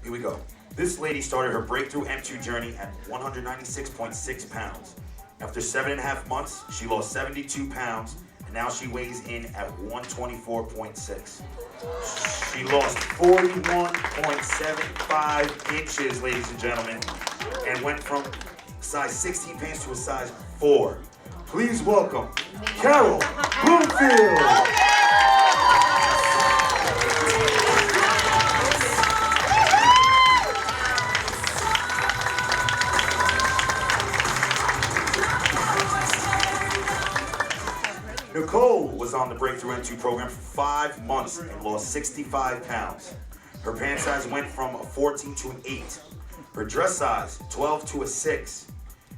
Here we go. This lady started her breakthrough M2 journey at 196.6 pounds. After 7.5 months, she lost 72 pounds, and now she weighs in at 124.6. She lost 41.75 inches, ladies and gentlemen, and went from size 16 pants to a size 4. Please welcome Carol Bloomfield. Nichole was on the Breakthrough M2 program for 5 months and lost 65 pounds. Her pant size went from a 14 to an 8. Her dress size, 12 to a 6.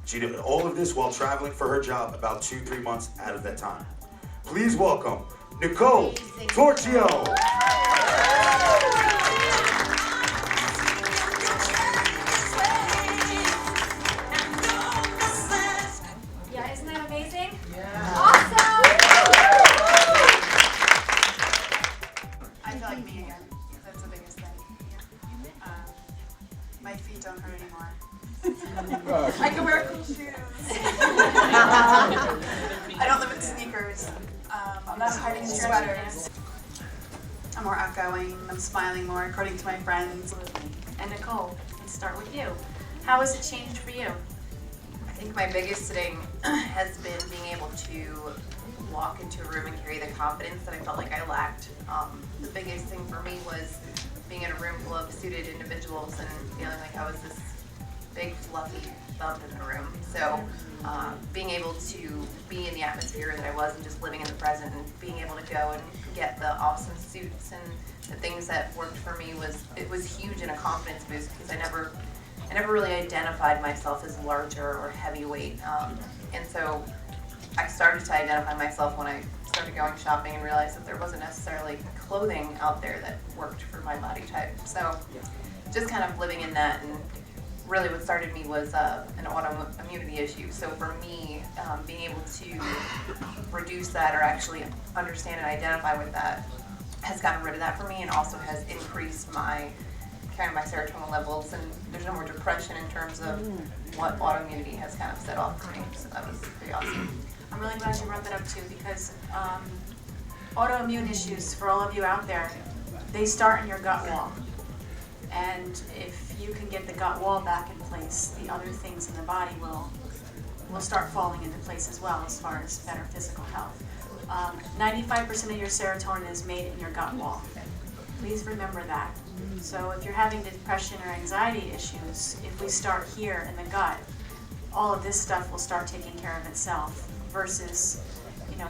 She did all of this while traveling for her job about 2-3 months out of that time. Please welcome Nichole Torchio. Yeah, isn't that amazing? Yeah. Awesome! I feel like me again. That's the biggest thing. My feet don't hurt anymore. I can wear cool shoes. I don't live in sneakers. I'm not hiding in sweaters. I'm more outgoing. I'm smiling more, according to my friends. And Nichole, let's start with you. How has it changed for you? I think my biggest thing has been being able to walk into a room and carry the confidence that I felt like I lacked. The biggest thing for me was being in a room full of suited individuals and feeling like I was this big fluffy thumb in the room. So being able to be in the atmosphere that I was and just living in the present and being able to go and get the awesome suits and the things that worked for me was huge in a confidence boost, because I never really identified myself as larger or heavyweight. And so I started to identify myself when I started going shopping and realized that there wasn't necessarily clothing out there that worked for my body type. So just kind of living in that, and really what started me was an autoimmunity issue. So for me, being able to reduce that or actually understand and identify with that has gotten rid of that for me, and also has increased my serotonin levels, and there's no more depression in terms of what autoimmunity has kind of set off for me. So that was pretty awesome. I'm really glad you brought that up too, because autoimmune issues, for all of you out there, they start in your gut wall. And if you can get the gut wall back in place, the other things in the body will start falling into place as well, as far as better physical health. 95% of your serotonin is made in your gut wall. Please remember that. So if you're having depression or anxiety issues, if we start here in the gut, all of this stuff will start taking care of itself, versus,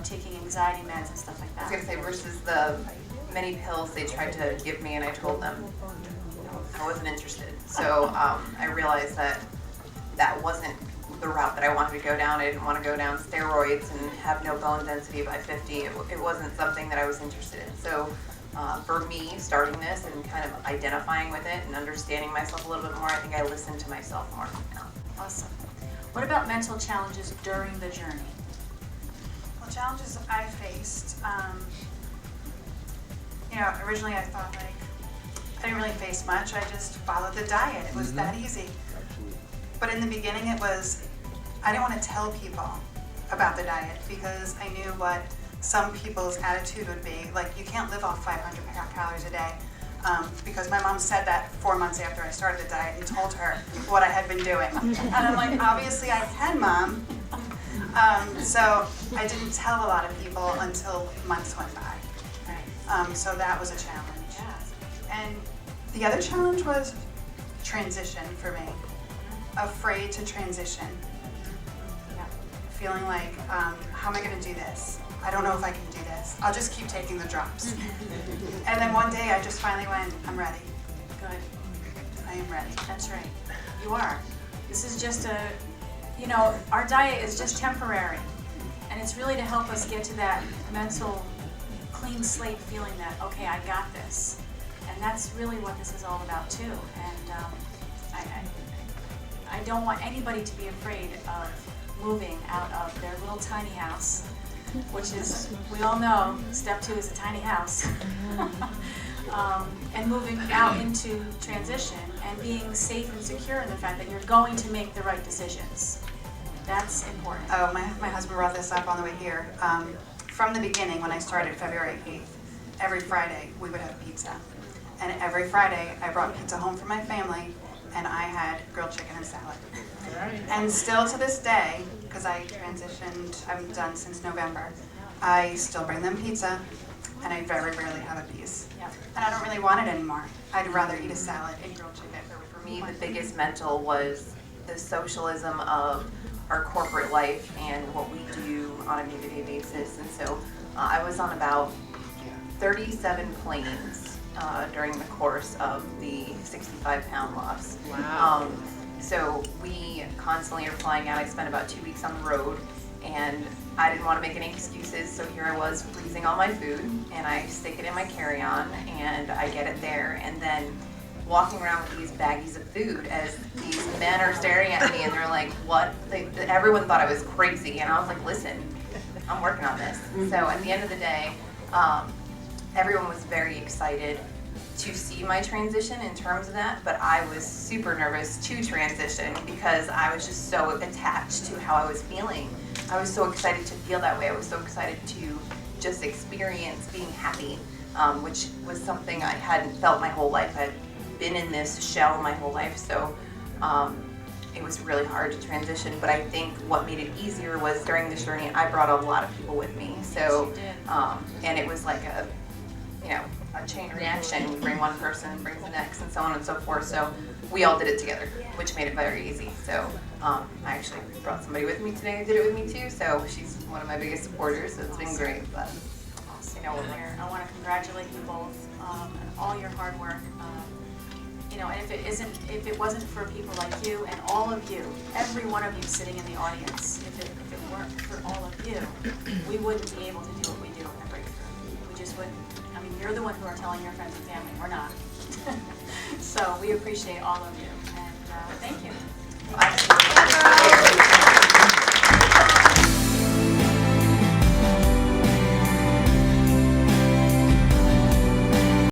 taking anxiety meds and stuff like that. I was going to say, versus the many pills they tried to give me, and I told them I wasn't interested. So I realized that wasn't the route that I wanted to go down. I didn't want to go down steroids and have no bone density by 50. It wasn't something that I was interested in. So for me, starting this and kind of identifying with it and understanding myself a little bit more, I think I listen to myself more now. Awesome. What about mental challenges during the journey? Well, challenges I faced, originally I thought I didn't really face much. I just followed the diet. It was that easy. But in the beginning I didn't want to tell people about the diet, because I knew what some people's attitude would be. Like, you can't live off 500 calories a day. Because my mom said that 4 months after I started the diet and told her what I had been doing. And I'm like, obviously I can, Mom. So I didn't tell a lot of people until months went by. So that was a challenge. And the other challenge was transition for me. Afraid to transition. Feeling like, how am I going to do this? I don't know if I can do this. I'll just keep taking the drops. And then one day I just finally went, I'm ready. Good. I am ready. That's right. You are. This is just our diet is just temporary. And it's really to help us get to that mental clean slate feeling that, okay, I got this. And that's really what this is all about too. And I don't want anybody to be afraid of moving out of their little tiny house which is, we all know, step 2 is a tiny house. And moving out into transition and being safe and secure in the fact that you're going to make the right decisions. That's important. Oh, my husband brought this up on the way here. From the beginning, when I started February 8th, every Friday we would have pizza. And every Friday I brought pizza home for my family, and I had grilled chicken and salad. And still to this day, because I transitioned, I'm done since November, I still bring them pizza, and I very rarely have a piece. Yep. And I don't really want it anymore. I'd rather eat a salad and grilled chicken. For me, the biggest mental was the socialism of our corporate life and what we do on a day-to-day basis. And so I was on about 37 planes during the course of the 65-pound loss. Wow. So we constantly are flying out. I spent about 2 weeks on the road, and I didn't want to make any excuses, so here I was freezing all my food, and I stick it in my carry-on, and I get it there, and then walking around with these baggies of food as these men are staring at me, and they're like, what? Everyone thought I was crazy, and I was like, listen, I'm working on this. So at the end of the day, everyone was very excited to see my transition in terms of that, but I was super nervous to transition because I was just so attached to how I was feeling. I was so excited to feel that way. I was so excited to just experience being happy, which was something I hadn't felt my whole life. I'd been in this shell my whole life, so it was really hard to transition. But I think what made it easier was during this journey, I brought a lot of people with me. So, and it was like a chain reaction. You bring one person, brings the next, and so on and so forth. So we all did it together, which made it very easy. So I actually brought somebody with me today who did it with me too. So she's one of my biggest supporters. So it's been great. But I want to congratulate you both on all your hard work. And if it wasn't for people like you and all of you, every one of you sitting in the audience, if it weren't for all of you, we wouldn't be able to do what we do in the breakthrough. We just wouldn't. I mean, you're the one who are telling your friends and family. We're not. So we appreciate all of you, and thank you. I